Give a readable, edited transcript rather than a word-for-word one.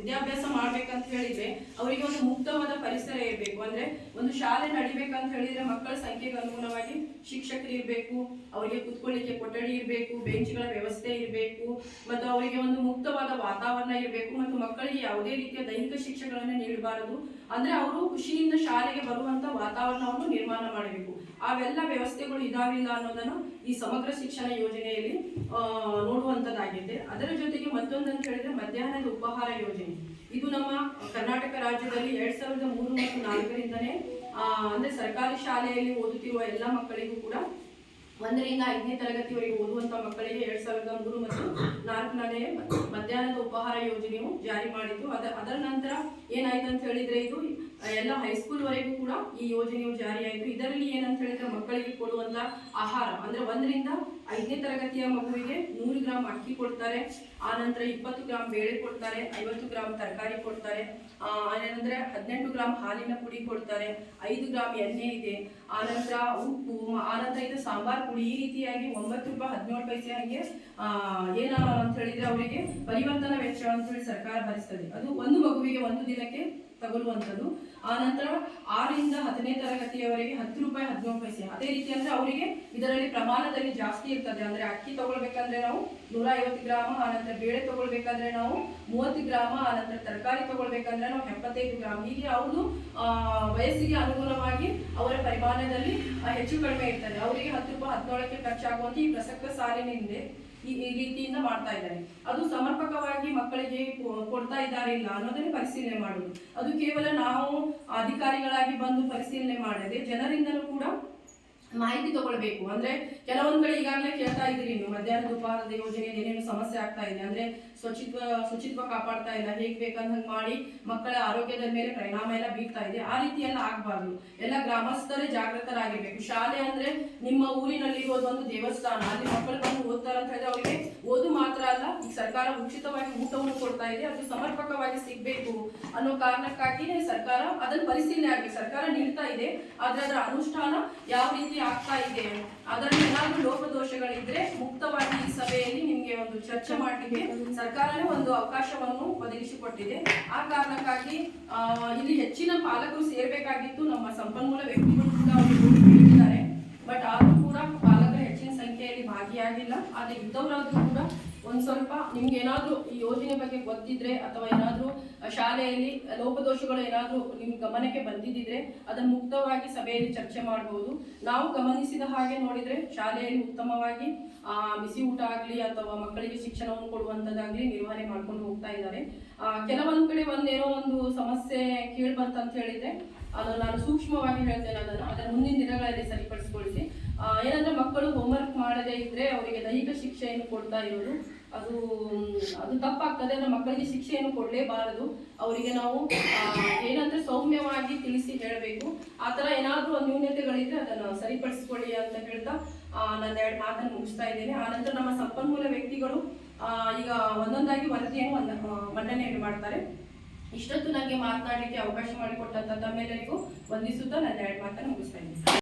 ವಿದ್ಯಾಭ್ಯಾಸ ಮಾಡ್ಬೇಕಂತ ಹೇಳಿದ್ರೆ ಅವರಿಗೆ ಒಂದು ಮುಕ್ತವಾದ ಪರಿಸರ ಇರಬೇಕು. ಅಂದ್ರೆ ಒಂದು ಶಾಲೆ ನಡಿಬೇಕಂತ ಹೇಳಿದ್ರೆ ಮಕ್ಕಳ ಸಂಖ್ಯೆಗೆ ಅನುಗುಣವಾಗಿ ಶಿಕ್ಷಕರು ಇರಬೇಕು, ಅವರಿಗೆ ಕುತ್ಕೊಳ್ಳಿಕ್ಕೆ ಕೊಠಡಿ ಇರಬೇಕು, ಬೆಂಚ್ಗಳ ವ್ಯವಸ್ಥೆ ಇರಬೇಕು, ಮತ್ತು ಅವರಿಗೆ ಒಂದು ಮುಕ್ತವಾದ ವಾತಾವರಣ ಇರಬೇಕು, ಮತ್ತು ಮಕ್ಕಳಿಗೆ ಯಾವುದೇ ರೀತಿಯ ದೈಹಿಕ ಶಿಕ್ಷೆಗಳನ್ನು ನೀಡಬಾರದು. ಅಂದ್ರೆ ಅವರು ಖುಷಿಯಿಂದ ಶಾಲೆಗೆ ಬರುವಂತ ವಾತಾವರಣವನ್ನು ನಿರ್ಮಾಣ ಮಾಡಬೇಕು. ಅವೆಲ್ಲ ವ್ಯವಸ್ಥೆಗಳು ಇದಾವಿಲ್ಲ ಅನ್ನೋದನ್ನು ಈ ಸಮಗ್ರ ಶಿಕ್ಷಣ ಯೋಜನೆಯಲ್ಲಿ ನೋಡುವಂತದ್ದಾಗಿದೆ. ಅದರ ಜೊತೆಗೆ ಮತ್ತೊಂದಂತ ಹೇಳಿದ್ರೆ ಮಧ್ಯಾಹ್ನದ ಉಪಹಾರ ಯೋಜನೆ. ಇದು ನಮ್ಮ ಕರ್ನಾಟಕ ರಾಜ್ಯದಲ್ಲಿ 2003 ಮತ್ತು 2004ರಿಂದನೇ ಅಂದ್ರೆ ಸರ್ಕಾರಿ ಶಾಲೆಯಲ್ಲಿ ಓದುತ್ತಿರುವ ಎಲ್ಲ ಮಕ್ಕಳಿಗೂ ಕೂಡ 1ರಿಂದ 5ನೇ ತರಗತಿವರೆಗೆ ಓದುವಂತ ಮಕ್ಕಳಿಗೆ 2003 ಮತ್ತು 2004ನೇ ಮಧ್ಯಾಹ್ನದ ಉಪಹಾರ ಯೋಜನೆಯು ಜಾರಿ ಮಾಡಿದ್ದು. ಅದರ ನಂತರ ಏನಾಯ್ತು ಅಂತ ಹೇಳಿದ್ರೆ ಇದು ಎಲ್ಲ ಹೈಸ್ಕೂಲ್ ವರೆಗೂ ಕೂಡ ಈ ಯೋಜನೆಯು ಜಾರಿಯಾಯಿತು. ಇದರಲ್ಲಿ ಏನಂತ ಹೇಳಿದ್ರೆ ಮಕ್ಕಳಿಗೆ ಕೊಡುವಂತ ಆಹಾರ ಅಂದ್ರೆ 1ರಿಂದ 5ನೇ ತರಗತಿಯ ಮಗುವಿಗೆ 100 ಗ್ರಾಂ ಅಕ್ಕಿ ಕೊಡ್ತಾರೆ, ಆ ನಂತರ 20 ಗ್ರಾಂ ಬೇಳೆ ಕೊಡ್ತಾರೆ, 50 ಗ್ರಾಂ ತರಕಾರಿ ಕೊಡ್ತಾರೆ, ಏನಂದ್ರೆ 18 ಗ್ರಾಂ ಹಾಲಿನ ಪುಡಿ ಕೊಡ್ತಾರೆ, 5 ಗ್ರಾಂ ಎಣ್ಣೆ ಇದೆ, ಆ ನಂತರ ಉಪ್ಪು, ಆ ನಂತರ ಇದು ಸಾಂಬಾರ್ ಪುಡಿ. ಈ ರೀತಿಯಾಗಿ 9 ರೂಪಾಯಿ 17 ಪೈಸೆ ಹಂಗೆ ಏನ ಅಂತ ಹೇಳಿದ್ರೆ ಅವರಿಗೆ ಪರಿವರ್ತನಾ ವೆಚ್ಚ ಅಂತ ಹೇಳಿ ಸರ್ಕಾರ ಭರಿಸ್ತದೆ. ಅದು ಒಂದು ಮಗುವಿಗೆ ಒಂದು ದಿನಕ್ಕೆ ತಗೊಳ್ಳುವಂಥದ್ದು. ಆ ನಂತರ 6ರಿಂದ 10ನೇ ತರಗತಿಯವರೆಗೆ 10 ರೂಪಾಯಿ 17 ಪೈಸೆ. ಅದೇ ರೀತಿ ಅಂದ್ರೆ ಅವರಿಗೆ ಇದರಲ್ಲಿ ಪ್ರಮಾಣದಲ್ಲಿ ಜಾಸ್ತಿ ಇರ್ತದೆ. ಅಂದ್ರೆ ಅಕ್ಕಿ ತಗೊಳ್ಬೇಕಂದ್ರೆ ನಾವು 150 ಗ್ರಾಮ, ಆ ನಂತರ ಬೇಳೆ ತಗೊಳ್ಬೇಕಂದ್ರೆ ನಾವು 30 ಗ್ರಾಮ, ಆ ನಂತರ ತರಕಾರಿ ತಗೊಳ್ಬೇಕಂದ್ರೆ ನಾವು 75 ಗ್ರಾಮ್. ಹೀಗೆ ಅವರು ವಯಸ್ಸಿಗೆ ಅನುಗುಣವಾಗಿ ಅವರ ಪರಿಮಾಣದಲ್ಲಿ ಹೆಚ್ಚು ಕಡಿಮೆ ಇರ್ತದೆ. ಅವರಿಗೆ 10 ರೂಪಾಯಿ 17ಕ್ಕೆ ಖರ್ಚಾಗುವಂತ ಈ ಪ್ರಸಕ್ತ ಸಾಲಿನಿಂದ ಈ ರೀತಿಯಿಂದ ಮಾಡ್ತಾ ಇದ್ದಾರೆ. ಅದು ಸಮರ್ಪಕವಾಗಿ ಮಕ್ಕಳಿಗೆ ಕೊಡ್ತಾ ಇದ್ದಾರೆ ಇಲ್ಲ ಅನ್ನೋದನ್ನೇ ಪರಿಶೀಲನೆ ಮಾಡುವುದು. ಅದು ಕೇವಲ ನಾವು ಅಧಿಕಾರಿಗಳಾಗಿ ಬಂದು ಪರಿಶೀಲನೆ ಮಾಡದೆ ಜನರಿಂದಲೂ ಕೂಡ ಮಾಹಿತಿ ತಗೊಳ್ಬೇಕು. ಅಂದ್ರೆ ಕೆಲವೊಂದ್ ಕಡೆ ಈಗಾಗಲೇ ಕೇಳ್ತಾ ಇದ್ರಿ ನೀವು ಮಧ್ಯಾಹ್ನದ ಉಪಹಾರದ ಯೋಜನೆ ಏನೇನು ಸಮಸ್ಯೆ ಆಗ್ತಾ ಇದೆ, ಅಂದ್ರೆ ಶುಚಿತ್ವ ಕಾಪಾಡ್ತಾ ಇಲ್ಲ, ಹೇಗ್ ಬೇಕಂತ ಮಾಡಿ ಮಕ್ಕಳ ಆರೋಗ್ಯದ ಮೇಲೆ ಪರಿಣಾಮ ಎಲ್ಲ ಬೀರ್ತಾ ಇದೆ. ಆ ರೀತಿ ಎಲ್ಲ ಆಗ್ಬಾರ್ದು. ಎಲ್ಲ ಗ್ರಾಮಸ್ಥರೇ ಜಾಗೃತರಾಗಿರ್ಬೇಕು. ಶಾಲೆ ಅಂದ್ರೆ ನಿಮ್ಮ ಊರಿನಲ್ಲಿ ಒಂದು ದೇವಸ್ಥಾನ, ಅಲ್ಲಿ ಮಕ್ಕಳು ಬಂದು ಓದ್ತಾರ ಅಂತ ಹೇಳಿದ್ರೆ ಅವರಿಗೆ ಓದು ಮಾತ್ರ ಅಲ್ಲ, ಈ ಸರ್ಕಾರ ಉಚಿತವಾಗಿ ಊಟವನ್ನು ಕೊಡ್ತಾ ಇದೆ, ಅದು ಸಮರ್ಪಕವಾಗಿ ಸಿಗ್ಬೇಕು ಅನ್ನೋ ಕಾರಣಕ್ಕಾಗಿ ಸರ್ಕಾರ ಅದನ್ನು ಪರಿಶೀಲನೆ ಆಗಬೇಕು. ಸರ್ಕಾರ ನೀಡ್ತಾ ಇದೆ, ಆದ್ರೆ ಅದರ ಅನುಷ್ಠಾನ ಯಾವ ರೀತಿ ಆಗ್ತಾ ಇದೆ, ಅದರಲ್ಲಿ ಏನಾದ್ರೂ ಲೋಪದೋಷಗಳಿದ್ರೆ ಮುಕ್ತವಾಗಿ ಈ ಸಭೆಯಲ್ಲಿ ನಿಮ್ಗೆ ಒಂದು ಚರ್ಚೆ ಮಾಡಲಿಕ್ಕೆ ಸರ್ಕಾರನೇ ಒಂದು ಅವಕಾಶವನ್ನು ಒದಗಿಸಿಕೊಟ್ಟಿದೆ. ಆ ಕಾರಣಕ್ಕಾಗಿ ಇಲ್ಲಿ ಹೆಚ್ಚಿನ ಪಾಲಕರು ಸೇರ್ಬೇಕಾಗಿತ್ತು. ನಮ್ಮ ಸಂಪನ್ಮೂಲ ವ್ಯಕ್ತಿಗಳು ಕೂಡ ಹೇಳಿದ್ದಾರೆ, ಬಟ್ ಆದ್ರೂ ಕೂಡ ಪಾಲಕರು ಹೆಚ್ಚಿನ ಸಂಖ್ಯೆಯಲ್ಲಿ ಭಾಗಿಯಾಗಿಲ್ಲ. ಆದ್ರೆ ಇದ್ದವರಾದ್ರೂ ಕೂಡ ಒಂದ್ ಸ್ವಲ್ಪ ನಿಮ್ಗೆ ಏನಾದ್ರೂ ಈ ಯೋಜನೆ ಬಗ್ಗೆ ಗೊತ್ತಿದ್ರೆ ಅಥವಾ ಏನಾದ್ರೂ ಶಾಲೆಯಲ್ಲಿ ಲೋಪದೋಷಗಳು ಏನಾದ್ರೂ ನಿಮ್ ಗಮನಕ್ಕೆ ಬಂದಿದ್ರೆ ಅದನ್ನ ಮುಕ್ತವಾಗಿ ಸಭೆಯಲ್ಲಿ ಚರ್ಚೆ ಮಾಡಬಹುದು. ನಾವು ಗಮನಿಸಿದ ಹಾಗೆ ನೋಡಿದ್ರೆ ಶಾಲೆಯಲ್ಲಿ ಉತ್ತಮವಾಗಿ ಬಿಸಿ ಊಟ ಆಗ್ಲಿ ಅಥವಾ ಮಕ್ಕಳಿಗೆ ಶಿಕ್ಷಣವನ್ನು ಕೊಡುವಂತದ್ದಾಗ್ಲಿ ನಿರ್ವಹಣೆ ಮಾಡ್ಕೊಂಡು ಹೋಗ್ತಾ ಇದ್ದಾರೆ. ಕೆಲವೊಂದ್ ಕಡೆ ಒಂದೇನೋ ಒಂದು ಸಮಸ್ಯೆ ಕೇಳ್ಬಂತ ಹೇಳಿದ್ರೆ ಅದು ನಾನು ಸೂಕ್ಷ್ಮವಾಗಿ ಹೇಳ್ತೇನೆ, ಅದನ್ನ ಮುಂದಿನ ದಿನಗಳಲ್ಲಿ ಸರಿಪಡಿಸಿಕೊಳಿಸಿ. ಏನಂದ್ರೆ ಮಕ್ಕಳು ಹೋಮ್ವರ್ಕ್ ಮಾಡದೇ ಇದ್ರೆ ಅವರಿಗೆ ದೈಹಿಕ ಶಿಕ್ಷೆಯನ್ನು ಕೊಡ್ತಾ ಇರೋದು ಅದು ತಪ್ಪಾಗ್ತದೆ. ಅಂದ್ರೆ ಮಕ್ಕಳಿಗೆ ಶಿಕ್ಷೆಯನ್ನು ಕೊಡ್ಲೇಬಾರದು. ಅವರಿಗೆ ನಾವು ಏನಂದ್ರೆ ಸೌಮ್ಯವಾಗಿ ತಿಳಿಸಿ ಹೇಳಬೇಕು. ಆತರ ಏನಾದ್ರೂ ಒಂದು ನ್ಯೂನತೆಗಳಿದ್ರೆ ಅದನ್ನ ಸರಿಪಡಿಸಿಕೊಳ್ಳಿ ಅಂತ ಹೇಳ್ತಾ ನಾನು 2 ಮಾತನ್ನು ಮುಗಿಸ್ತಾ ಇದ್ದೇನೆ. ಆನಂತರ ನಮ್ಮ ಸಂಪನ್ಮೂಲ ವ್ಯಕ್ತಿಗಳು ಈಗ ಒಂದೊಂದಾಗಿ ವರದಿಯನ್ನು ಮಂಡನೆಯನ್ನು ಮಾಡ್ತಾರೆ. ಇಷ್ಟೊತ್ತು ನನಗೆ ಮಾತನಾಡಲಿಕ್ಕೆ ಅವಕಾಶ ಮಾಡಿಕೊಟ್ಟಂತ ತಮ್ಮೆಲ್ಲರಿಗೂ ವಂದಿಸುತ್ತಾ ನನ್ನ 2 ಮಾತನ್ನು ಮುಗಿಸ್ತಾ ಇದ್ದೀನಿ.